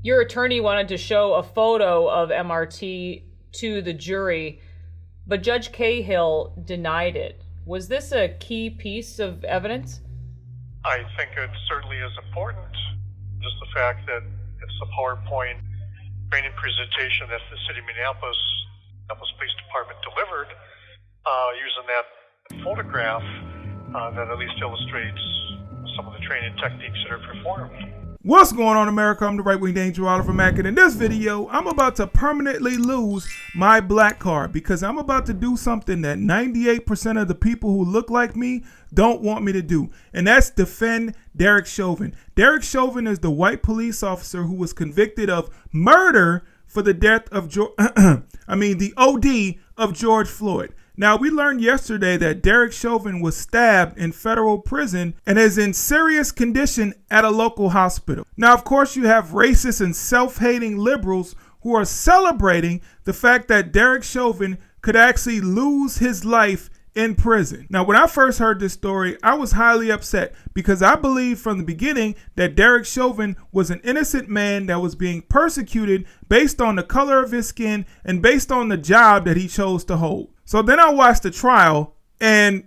Your attorney wanted to show a photo of MRT to the jury, but Judge Cahill denied it. Was this a key piece of evidence? I think it certainly is important. Just the fact that it's a PowerPoint training presentation that the City of Minneapolis Police Department delivered, using that photograph that at least illustrates some of the training techniques that are performed. What's going on, America? I'm the right-winged angel, Oliver Mack, and in this video, I'm about to permanently lose my black card because I'm about to do something that 98% of the people who look like me don't want me to do, and that's defend Derek Chauvin. Derek Chauvin is the white police officer who was convicted of murder for the death of the OD of George Floyd. Now, we learned yesterday that Derek Chauvin was stabbed in federal prison and is in serious condition at a local hospital. Now, of course, you have racist and self-hating liberals who are celebrating the fact that Derek Chauvin could actually lose his life in prison. Now, when I first heard this story, I was highly upset because I believed from the beginning that Derek Chauvin was an innocent man that was being persecuted based on the color of his skin and based on the job that he chose to hold. So then I watched the trial and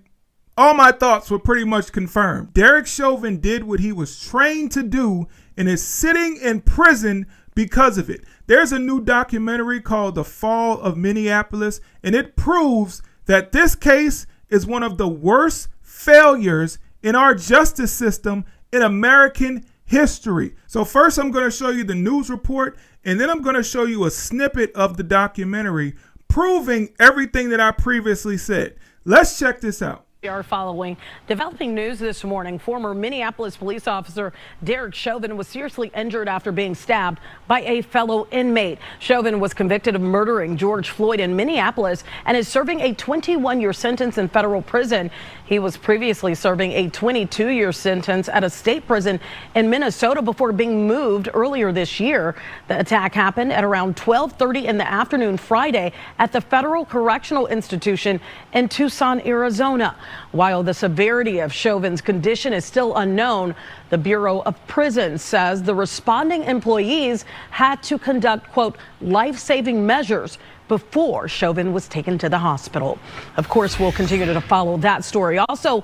all my thoughts were pretty much confirmed. Derek Chauvin did what he was trained to do and is sitting in prison because of it. There's a new documentary called The Fall of Minneapolis, and it proves that this case is one of the worst failures in our justice system in American history. So first I'm going to show you the news report, and then I'm going to show you a snippet of the documentary proving everything that I previously said. Let's check this out. We are following developing news this morning. Former Minneapolis police officer Derek Chauvin was seriously injured after being stabbed by a fellow inmate. Chauvin was convicted of murdering George Floyd in Minneapolis and is serving a 21-year sentence in federal prison. He was previously serving a 22-year sentence at a state prison in Minnesota before being moved earlier this year. The attack happened at around 12:30 in the afternoon Friday at the Federal Correctional Institution in Tucson, Arizona. While the severity of Chauvin's condition is still unknown, the Bureau of Prisons says the responding employees had to conduct, quote, life-saving measures before Chauvin was taken to the hospital. Of course, we'll continue to follow that story. Also,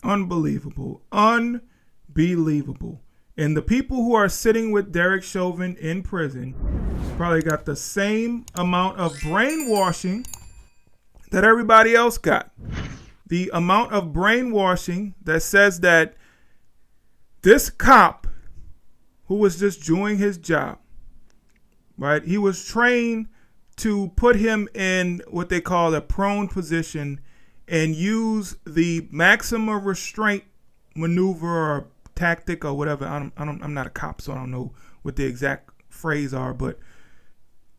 unbelievable. And the people who are sitting with Derek Chauvin in prison probably got the same amount of brainwashing that everybody else got. The amount of brainwashing that says that this cop who was just doing his job, right? He was trained to put him in what they call a prone position and use the maximum restraint maneuver or tactic or whatever. I'm not a cop, so I don't know what the exact phrase are, but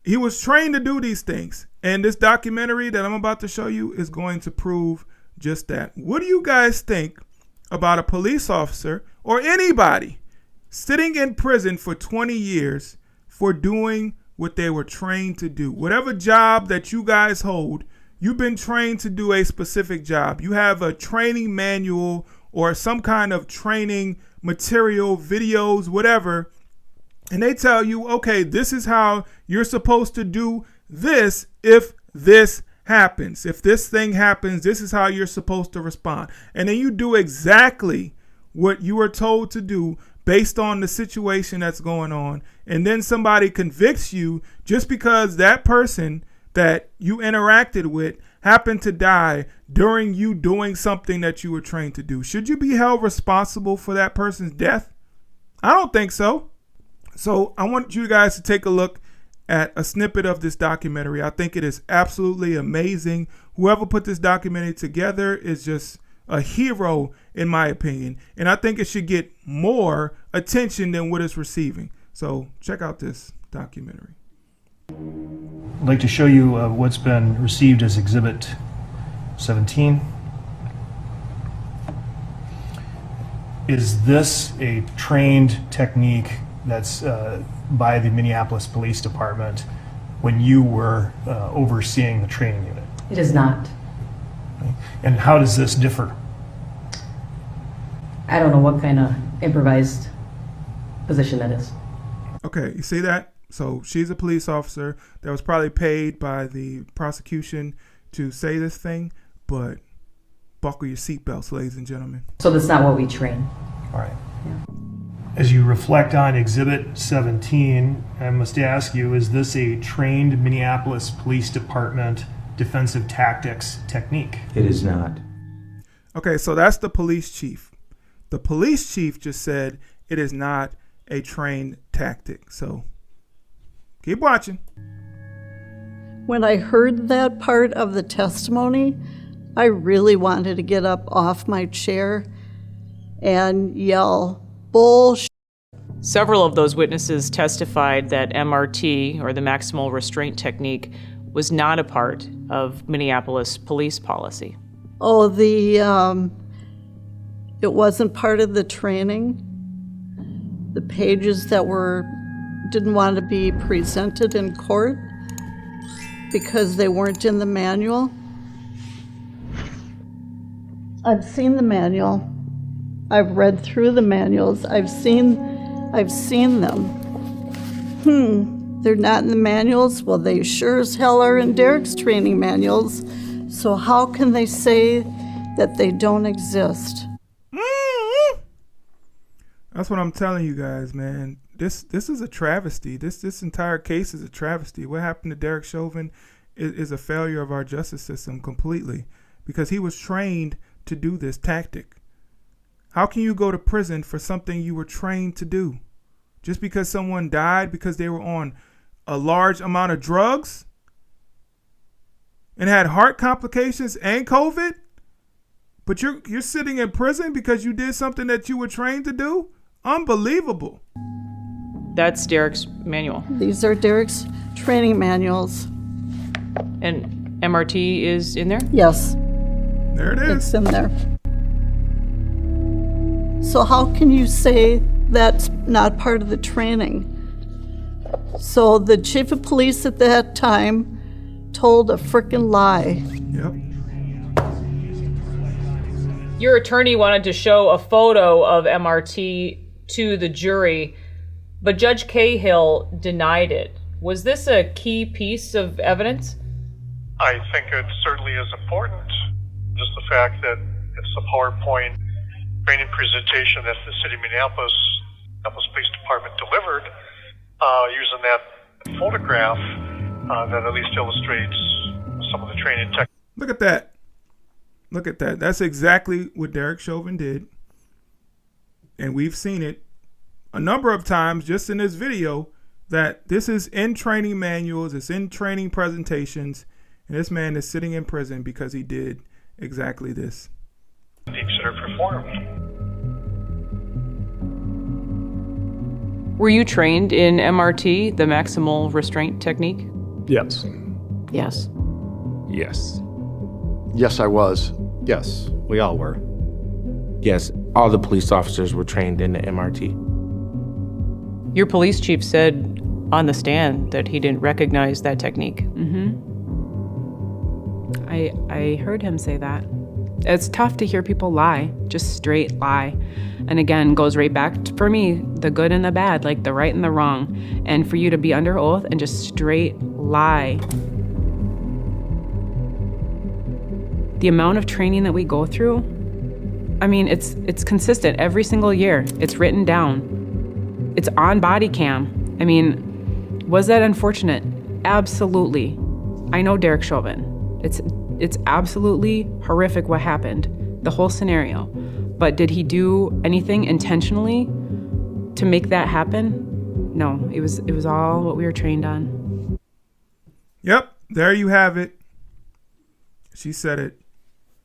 he was trained to do these things. And this documentary that I'm about to show you is going to prove just that. What do you guys think about a police officer or anybody sitting in prison for 20 years for doing what they were trained to do? Whatever job that you guys hold, you've been trained to do a specific job. You have a training manual or some kind of training material, videos, whatever, and they tell you, okay, this is how you're supposed to do this if this happens. If this thing happens, this is how you're supposed to respond. And then you do exactly what you were told to do based on the situation that's going on. And then somebody convicts you just because that person that you interacted with happened to die during you doing something that you were trained to do. Should you be held responsible for that person's death? I don't think so. So I want you guys to take a look at a snippet of this documentary. I think it is absolutely amazing. Whoever put this documentary together is just a hero, in my opinion. And I think it should get more attention than what it's receiving. So check out this documentary. I'd like to show you what's been received as Exhibit 17. Is this a trained technique that's by the Minneapolis Police Department when you were overseeing the training unit? It is not. And how does this differ? I don't know what kind of improvised position that is. Okay, you see that? So she's a police officer that was probably paid by the prosecution to say this thing, but buckle your seatbelts, ladies and gentlemen. So that's not what we train. All right. As you reflect on Exhibit 17, I must ask you, is this a trained Minneapolis Police Department defensive tactics technique? It is not. Okay, so that's the police chief. The police chief just said it is not a trained tactic. So keep watching. When I heard that part of the testimony, I really wanted to get up off my chair and yell, bullshit. Several of those witnesses testified that MRT, or the maximal restraint technique, was not a part of Minneapolis police policy. Oh, it wasn't part of the training. The pages that didn't want to be presented in court because they weren't in the manual. I've seen the manual. I've read through the manuals. I've seen them. They're not in the manuals? Well, they sure as hell are in Derek's training manuals. So how can they say that they don't exist? That's what I'm telling you guys, man. This is a travesty. This entire case is a travesty. What happened to Derek Chauvin is a failure of our justice system completely, because he was trained to do this tactic. How can you go to prison for something you were trained to do? Just because someone died because they were on a large amount of drugs and had heart complications and COVID? But you're sitting in prison because you did something that you were trained to do? Unbelievable. That's Derek's manual. These are Derek's training manuals. And MRT is in there? Yes. There it is. It's in there. So how can you say that's not part of the training? So the chief of police at that time told a frickin' lie. Yep. Your attorney wanted to show a photo of MRT to the jury, but Judge Cahill denied it. Was this a key piece of evidence? I think it certainly is important. Just the fact that it's a PowerPoint training presentation that the city of Minneapolis Police Department delivered, using that photograph that at least illustrates some of the training tech. Look at that. Look at that. That's exactly what Derek Chauvin did. And we've seen it a number of times just in this video, that this is in training manuals, it's in training presentations, and this man is sitting in prison because he did exactly this. Techniques that are performed. Were you trained in MRT, the maximal restraint technique? Yes. Yes. Yes. Yes, I was. Yes, we all were. Yes, all the police officers were trained in the MRT. Your police chief said on the stand that he didn't recognize that technique. I heard him say that. It's tough to hear people lie, just straight lie. And again, goes right back to, for me, the good and the bad, like the right and the wrong. And for you to be under oath and just straight lie. The amount of training that we go through, I mean, it's consistent every single year. It's written down. It's on body cam. I mean, was that unfortunate? Absolutely. I know Derek Chauvin. It's absolutely horrific what happened, the whole scenario. But did he do anything intentionally to make that happen? No, it was all what we were trained on. Yep, there you have it. She said it.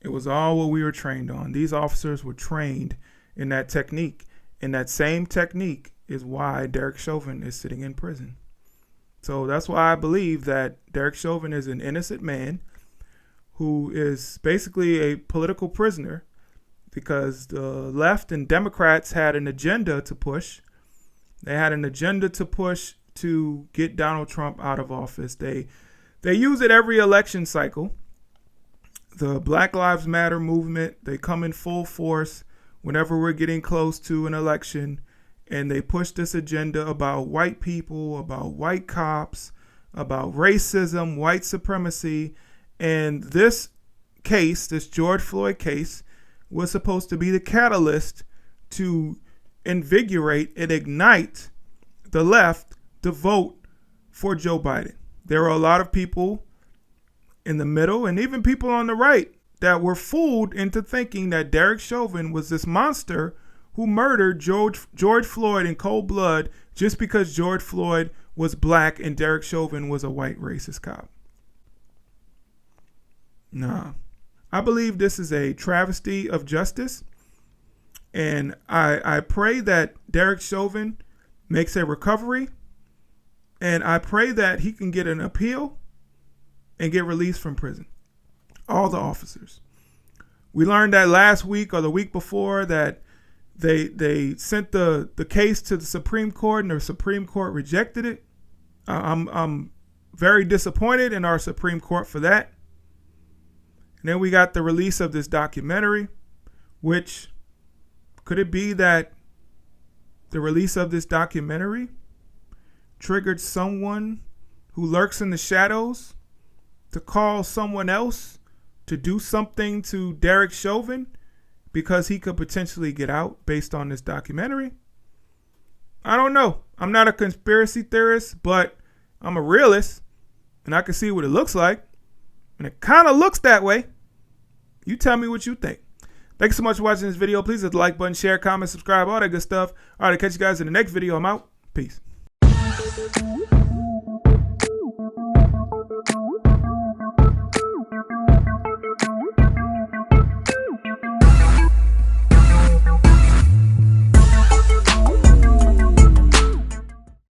It was all what we were trained on. These officers were trained in that technique. And that same technique is why Derek Chauvin is sitting in prison. So that's why I believe that Derek Chauvin is an innocent man who is basically a political prisoner, because the left and Democrats had an agenda to push. They had an agenda to push to get Donald Trump out of office. They use it every election cycle. The Black Lives Matter movement, they come in full force whenever we're getting close to an election, and they push this agenda about white people, about white cops, about racism, white supremacy. And this case, this George Floyd case, was supposed to be the catalyst to invigorate and ignite the left to vote for Joe Biden. There were a lot of people in the middle and even people on the right that were fooled into thinking that Derek Chauvin was this monster who murdered George Floyd in cold blood just because George Floyd was black and Derek Chauvin was a white racist cop. Nah. I believe this is a travesty of justice, and I pray that Derek Chauvin makes a recovery, and I pray that he can get an appeal and get released from prison. All the officers. We learned that last week or the week before that they sent the case to the Supreme Court and the Supreme Court rejected it. I'm very disappointed in our Supreme Court for that. And then we got the release of this documentary, which could it be that the release of this documentary triggered someone who lurks in the shadows to call someone else to do something to Derek Chauvin because he could potentially get out based on this documentary? I don't know. I'm not a conspiracy theorist, but I'm a realist, and I can see what it looks like. And it kind of looks that way. You tell me what you think. Thanks so much for watching this video. Please hit the like button, share, comment, subscribe, all that good stuff. All right, I'll catch you guys in the next video. I'm out. Peace.